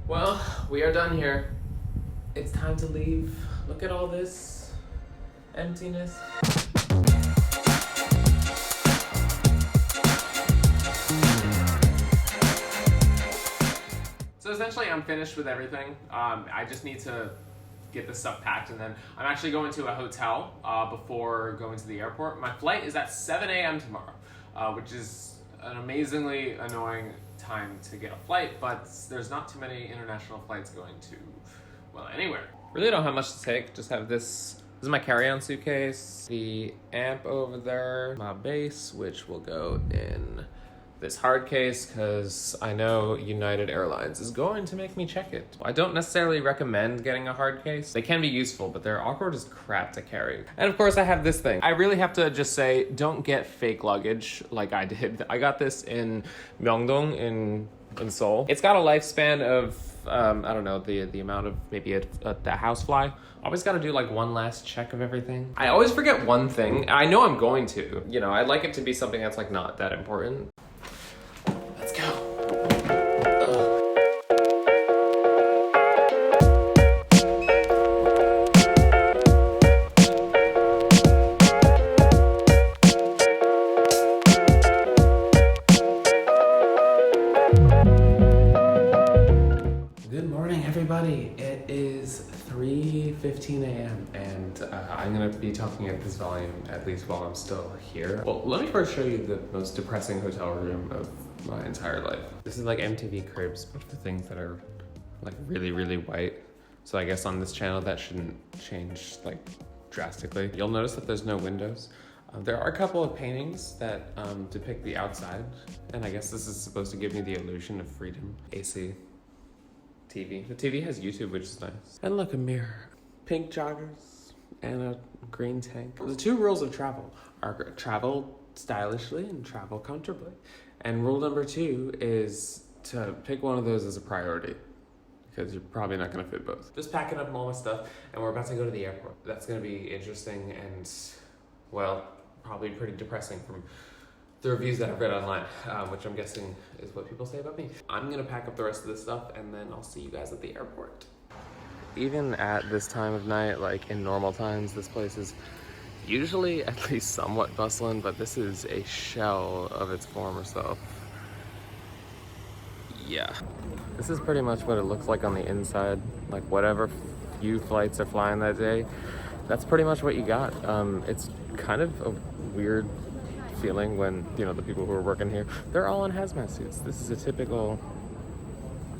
Well, we are done here. It's time to leave. Look at all this emptiness. So essentially I'm finished with everything. I just need to get this stuff packed, and then I'm actually going to a hotel before going to the airport. My flight is at 7 a.m. tomorrow, which is an amazingly annoying time to get a flight, but there's not too many international flights going to, well, anywhere. Really don't have much to take, just have this. This is my carry-on suitcase, the amp over there, my base, which will go in this hard case because I know United Airlines is going to make me check it. I don't necessarily recommend getting a hard case. They can be useful, but they're awkward as crap to carry. And of course I have this thing. I really have to just say, don't get fake luggage like I did. I got this in Myeongdong in Seoul. It's got a lifespan of, I don't know, the amount of maybe a housefly. Always got to do like one last check of everything. I always forget one thing. I know I'm going to. You know, I'd like it to be something that's like not that important. Let's go. Good morning, everybody. It is 3:15 a.m. and I'm gonna be talking at this volume at least while I'm still here. Well, let me first show you the most depressing hotel room of my entire life. This is like MTV Cribs, but for things that are like really, really white. So I guess on this channel that shouldn't change like drastically. You'll notice that there's no windows. There are a couple of paintings that depict the outside, and I guess this is supposed to give me the illusion of freedom. AC. TV. The TV has YouTube, which is nice. And look, a mirror. Pink joggers and a green tank. The two rules of travel are travel stylishly and travel comfortably. And rule number 2 is to pick one of those as a priority, because you're probably not gonna fit both. Just packing up all my stuff, and we're about to go to the airport. That's gonna be interesting and, well, probably pretty depressing from the reviews that I've read online, which I'm guessing is what people say about me. I'm gonna pack up the rest of this stuff and then I'll see you guys at the airport. Even at this time of night, like in normal times, this place is usually at least somewhat bustling, but this is a shell of its former self. Yeah. This is pretty much what it looks like on the inside. Like whatever few flights are flying that day, that's pretty much what you got. It's kind of a weird feeling when, you know, the people who are working here, they're all in hazmat suits. This is a typical,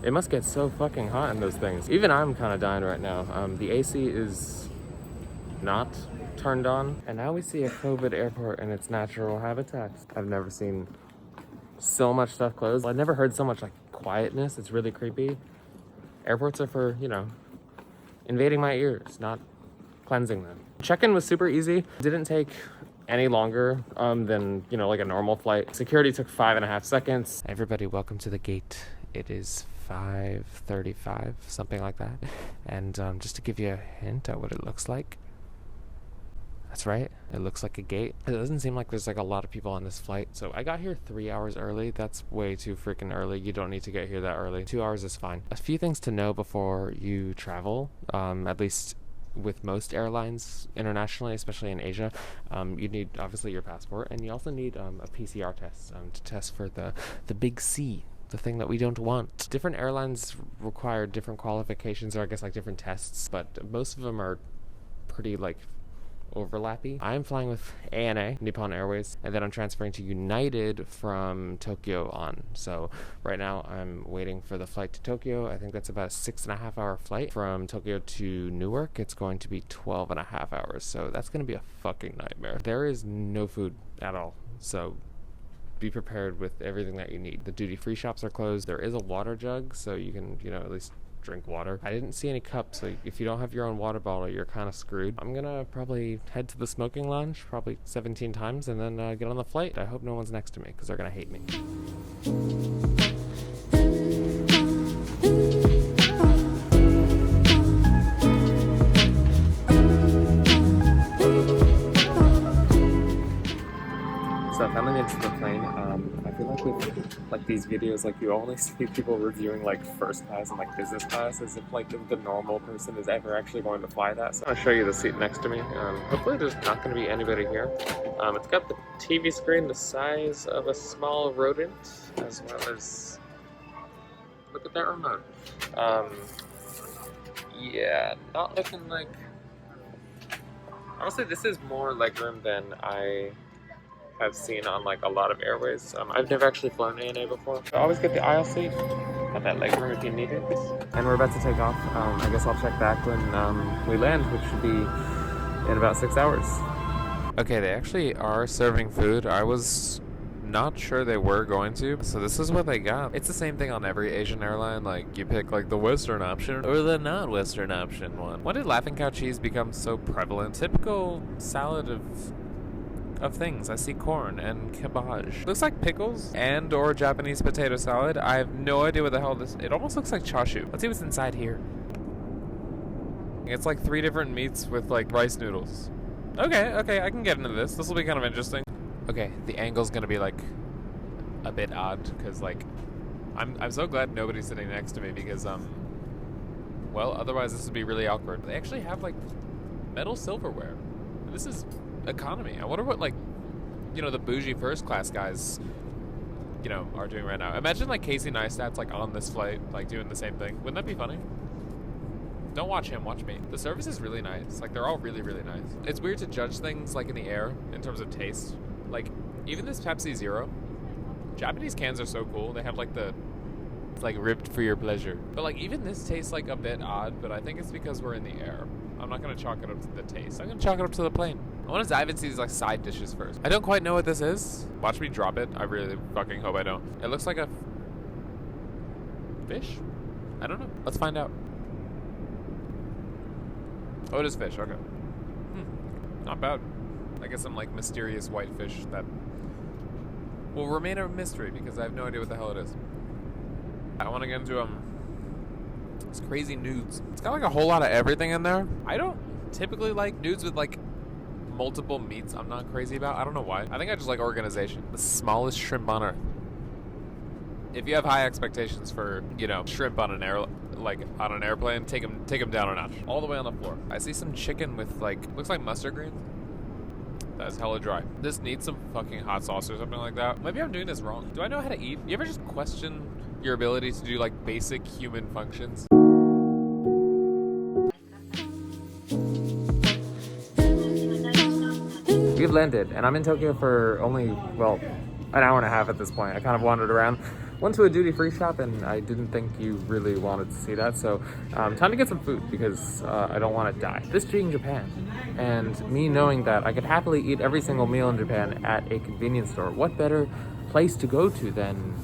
it must get so fucking hot in those things. Even I'm kind of dying right now. The AC is not turned on. And now we see a COVID airport in its natural habitat. I've never seen so much stuff closed. I've never heard so much like quietness. It's really creepy. Airports are for, you know, invading my ears, not cleansing them. Check-in was super easy. Didn't take any longer than, you know, like a normal flight. Security took 5.5 seconds. Everybody, welcome to the gate. It is 5:35, something like that. And just to give you a hint at what it looks like, that's right, it looks like a gate. It doesn't seem like there's like a lot of people on this flight. So I got here 3 hours early. That's way too freaking early. You don't need to get here that early. 2 hours is fine. A few things to know before you travel, at least with most airlines internationally, especially in Asia. You need obviously your passport, and you also need a PCR test to test for the big C, the thing that we don't want. Different airlines require different qualifications, or I guess like different tests, but most of them are pretty like overlappy. I'm flying with ANA, Nippon Airways, and then I'm transferring to United from Tokyo on. So right now I'm waiting for the flight to Tokyo. I think that's about a 6.5 hour flight. From Tokyo to Newark, it's going to be 12.5 hours. So that's going to be a fucking nightmare. There is no food at all. So be prepared with everything that you need. The duty-free shops are closed. There is a water jug, so you can, you know, at least drink water. I didn't see any cups, so if you don't have your own water bottle, you're kind of screwed. I'm gonna probably head to the smoking lounge probably 17 times and then get on the flight. I hope no one's next to me because they're gonna hate me. So coming into the plane, I feel like with like these videos, like you only see people reviewing like first class and like business class as if like the normal person is ever actually going to fly that. So I'm gonna show you the seat next to me. Hopefully there's not gonna be anybody here. It's got the TV screen the size of a small rodent, as well as, look at that remote. Yeah, not looking like, honestly this is more legroom than I have seen on like a lot of airways. I've never actually flown ANA before. I always get the aisle seat. Got that legroom if you need it. And we're about to take off. I guess I'll check back when we land, which should be in about 6 hours. Okay, they actually are serving food. I was not sure they were going to, so this is what they got. It's the same thing on every Asian airline. Like, you pick like the Western option or the not-Western option one. When did laughing cow cheese become so prevalent? Typical salad of things. I see corn and cabbage. Looks like pickles and or Japanese potato salad. I have no idea what the hell this. It almost looks like chashu. Let's see what's inside here. It's like 3 different meats with like rice noodles. Okay, I can get into this. This will be kind of interesting. Okay, the angle's gonna be like a bit odd because like I'm so glad nobody's sitting next to me because well, otherwise this would be really awkward. They actually have like metal silverware. This is economy. I wonder what like, you know, the bougie first class guys, you know, are doing right now. Imagine like Casey Neistat's like on this flight, like doing the same thing. Wouldn't that be funny? Don't watch him, watch me. The service is really nice. Like they're all really, really nice. It's weird to judge things like in the air in terms of taste. Like even this Pepsi Zero, Japanese cans are so cool. They have like the, it's like ribbed for your pleasure. But like even this tastes like a bit odd, but I think it's because we're in the air. I'm not gonna chalk it up to the taste. I'm gonna chalk it up to the plane. I wanna dive into these like side dishes first. I don't quite know what this is. Watch me drop it. I really fucking hope I don't. It looks like a fish? I don't know. Let's find out. Oh, it is fish, okay. Not bad. I guess some like mysterious white fish that will remain a mystery because I have no idea what the hell it is. I wanna get into it's crazy nudes. It's got like a whole lot of everything in there. I don't typically like nudes with like multiple meats. I'm not crazy about. I don't know why. I think I just like organization. The smallest shrimp on earth. If you have high expectations for, you know, shrimp on an airplane, take them down a notch. All the way on the floor. I see some chicken with like, looks like mustard greens. That's hella dry. This needs some fucking hot sauce or something like that. Maybe I'm doing this wrong. Do I know how to eat? You ever just question your ability to do like basic human functions? We've landed, and I'm in Tokyo for only, well, an hour and a half at this point. I kind of wandered around. Went to a duty-free shop, and I didn't think you really wanted to see that, so time to get some food, because I don't want to die. This being Japan, and me knowing that I could happily eat every single meal in Japan at a convenience store, what better place to go to than...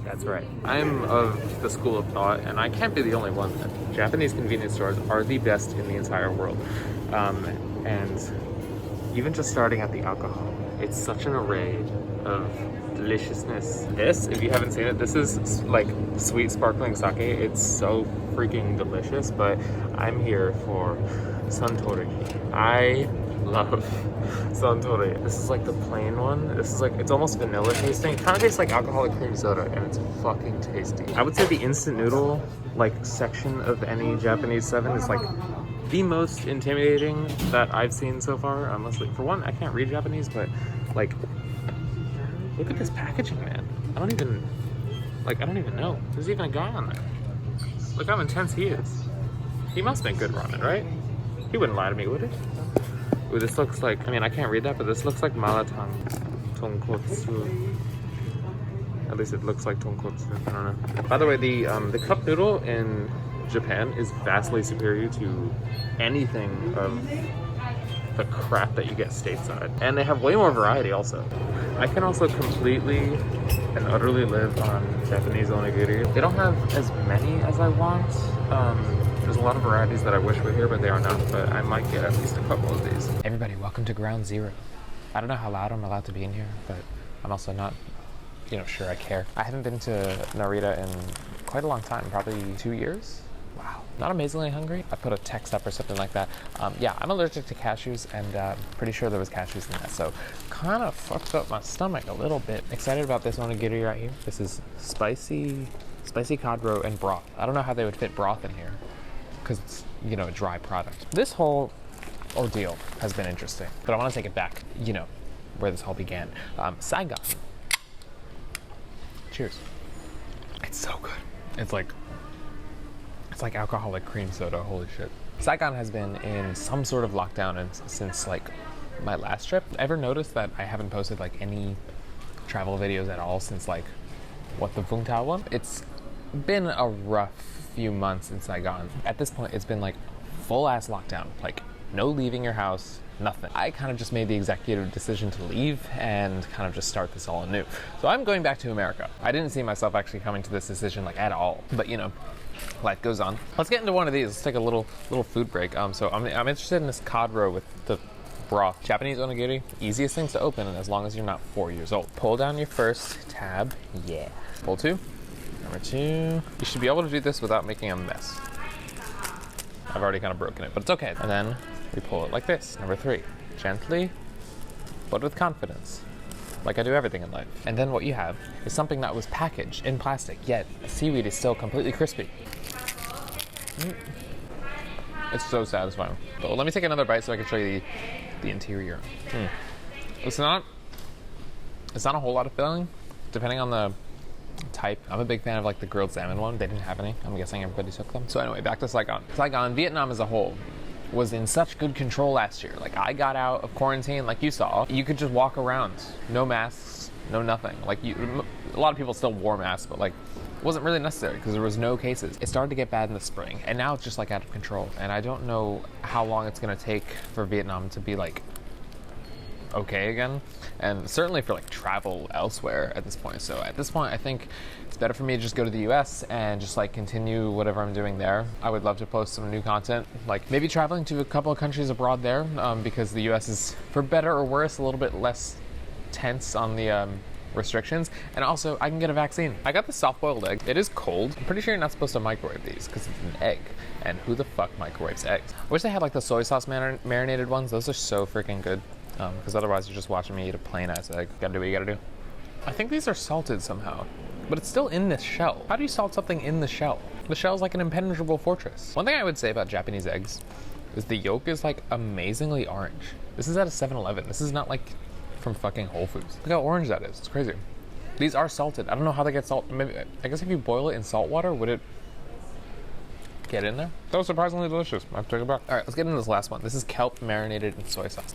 That's right. I'm of the school of thought, and I can't be the only one. Japanese convenience stores are the best in the entire world. And even just starting at the alcohol, it's such an array of deliciousness. This, if you haven't seen it, this is like sweet sparkling sake. It's so freaking delicious, but I'm here for Suntory. I love Suntory. This is like the plain one. This is like, it's almost vanilla tasting. It kind of tastes like alcoholic cream soda, and it's fucking tasty. I would say the instant noodle like section of any Japanese 7 is like the most intimidating that I've seen so far. Unless, like, for one, I can't read Japanese, but like, look at this packaging, man. I don't even know. There's even a guy on there. Look how intense he is. He must make good ramen, right? He wouldn't lie to me, would he? Ooh, this looks like, I mean, I can't read that, but this looks like malatang tonkotsu. At least it looks like tonkotsu. I don't know. By the way, the cup noodle in Japan is vastly superior to anything of the crap that you get stateside. And they have way more variety also. I can also completely and utterly live on Japanese onigiri. They don't have as many as I want. There's a lot of varieties that I wish were here, but they are not. But I might get at least a couple of these. Everybody, welcome to Ground Zero. I don't know how loud I'm allowed to be in here, but I'm also not, you know, sure I care. I haven't been to Narita in quite a long time, probably 2 years. Wow. Not amazingly hungry. I put a text up or something like that. Yeah, I'm allergic to cashews, and pretty sure there was cashews in that, so kind of fucked up my stomach a little bit. Excited about this onigiri right here. This is spicy cod roe and broth. I don't know how they would fit broth in here because it's, you know, a dry product. This whole ordeal has been interesting, but I want to take it back, you know, where this all began. Saigon. Cheers. It's so good. It's like alcoholic cream soda. Holy shit. Saigon has been in some sort of lockdown since like my last trip. Ever noticed that I haven't posted like any travel videos at all since like the Vung Tau one? It's been a rough few months in Saigon. At this point, it's been like full ass lockdown. Like no leaving your house, nothing. I kind of just made the executive decision to leave and kind of just start this all anew. So I'm going back to America. I didn't see myself actually coming to this decision like at all, but you know, life goes on. Let's get into one of these. Let's take a little food break. So I'm interested in this cod roe with the broth. Japanese onigiri, easiest things to open as long as you're not 4 years old. Pull down your first tab. Yeah. Pull two. Number two. You should be able to do this without making a mess. I've already kind of broken it, but it's okay. And then we pull it like this. Number three. Gently, but with confidence. Like I do everything in life. And then what you have is something that was packaged in plastic, yet the seaweed is still completely crispy. It's so satisfying. But let me take another bite so I can show you the interior. It's not a whole lot of filling, depending on the type. I'm a big fan of like the grilled salmon one. They didn't have any. I'm guessing everybody took them. So anyway, back to Saigon. Saigon, Vietnam as a whole, was in such good control last year. Like I got out of quarantine, like you saw. You could just walk around, no masks, no nothing. Like a lot of people still wore masks, but like it wasn't really necessary because there was no cases. It started to get bad in the spring, and now it's just like out of control. And I don't know how long it's gonna take for Vietnam to be like okay again, and certainly for like travel elsewhere at this point. So at this point, I think it's better for me to just go to the US and just like continue whatever I'm doing there. I would love to post some new content, like maybe traveling to a couple of countries abroad there, because the US is, for better or worse, a little bit less tense on the restrictions. And also, I can get a vaccine. I got the soft-boiled egg. It is cold. I'm pretty sure you're not supposed to microwave these because it's an egg. And who the fuck microwaves eggs? I wish they had like the soy sauce marinated ones. Those are so freaking good. Because otherwise you're just watching me eat a plain ass egg. Gotta do what you gotta do. I think these are salted somehow, but it's still in this shell. How do you salt something in the shell? The shell's like an impenetrable fortress. One thing I would say about Japanese eggs is the yolk is like amazingly orange. This is at a 7-Eleven. This is not like from fucking Whole Foods. Look how orange that is. It's crazy. These are salted. I don't know how they get salt. Maybe, I guess if you boil it in salt water, would it get in there? That was surprisingly delicious. I have to take it back. All right, let's get into this last one. This is kelp marinated in soy sauce.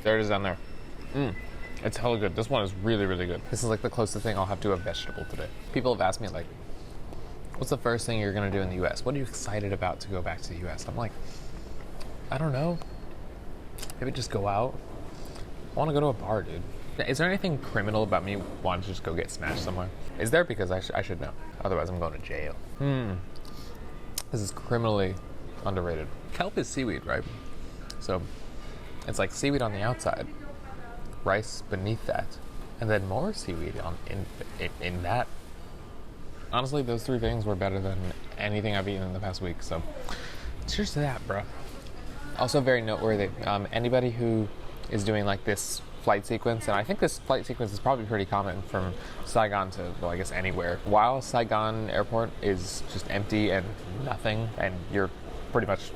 There it is down there. It's hella good. This one is really, really good. This is like the closest thing I'll have to a vegetable today. People have asked me like, what's the first thing you're gonna do in the US? What are you excited about to go back to the US? I'm like, I don't know. Maybe just go out. I wanna go to a bar, dude. Is there anything criminal about me wanting to just go get smashed somewhere? Is there? Because I should know. Otherwise I'm going to jail. This is criminally underrated. Kelp is seaweed, right? So it's like seaweed on the outside, rice beneath that, and then more seaweed in that. Honestly, those three things were better than anything I've eaten in the past week, so cheers to that, bro. Also very noteworthy, anybody who is doing like this flight sequence, and I think this flight sequence is probably pretty common from Saigon to, well, I guess anywhere. While Saigon airport is just empty and nothing, and you're pretty much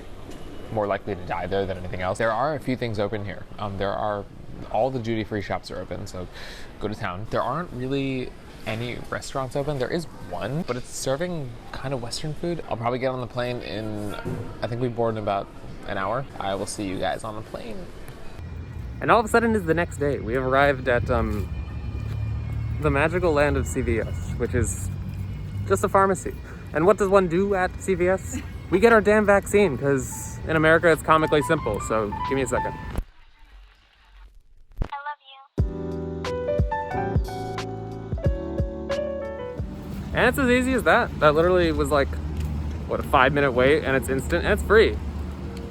more likely to die there than anything else, there are a few things open here. All the duty-free shops are open, so go to town. There aren't really any restaurants open. There is one, but it's serving kind of Western food. I'll probably get on the plane in, I think we board in about an hour. I will see you guys on the plane. And all of a sudden it's the next day. We have arrived at the magical land of CVS, which is just a pharmacy. And what does one do at CVS? We get our damn vaccine, because in America it's comically simple, so give me a second. I love you. And it's as easy as that. That literally was like, what, a 5-minute wait, and it's instant, and it's free.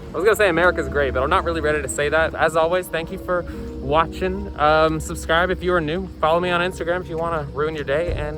I was gonna say America's great, but I'm not really ready to say that. As always, thank you for watching. Subscribe if you are new. Follow me on Instagram if you wanna ruin your day, and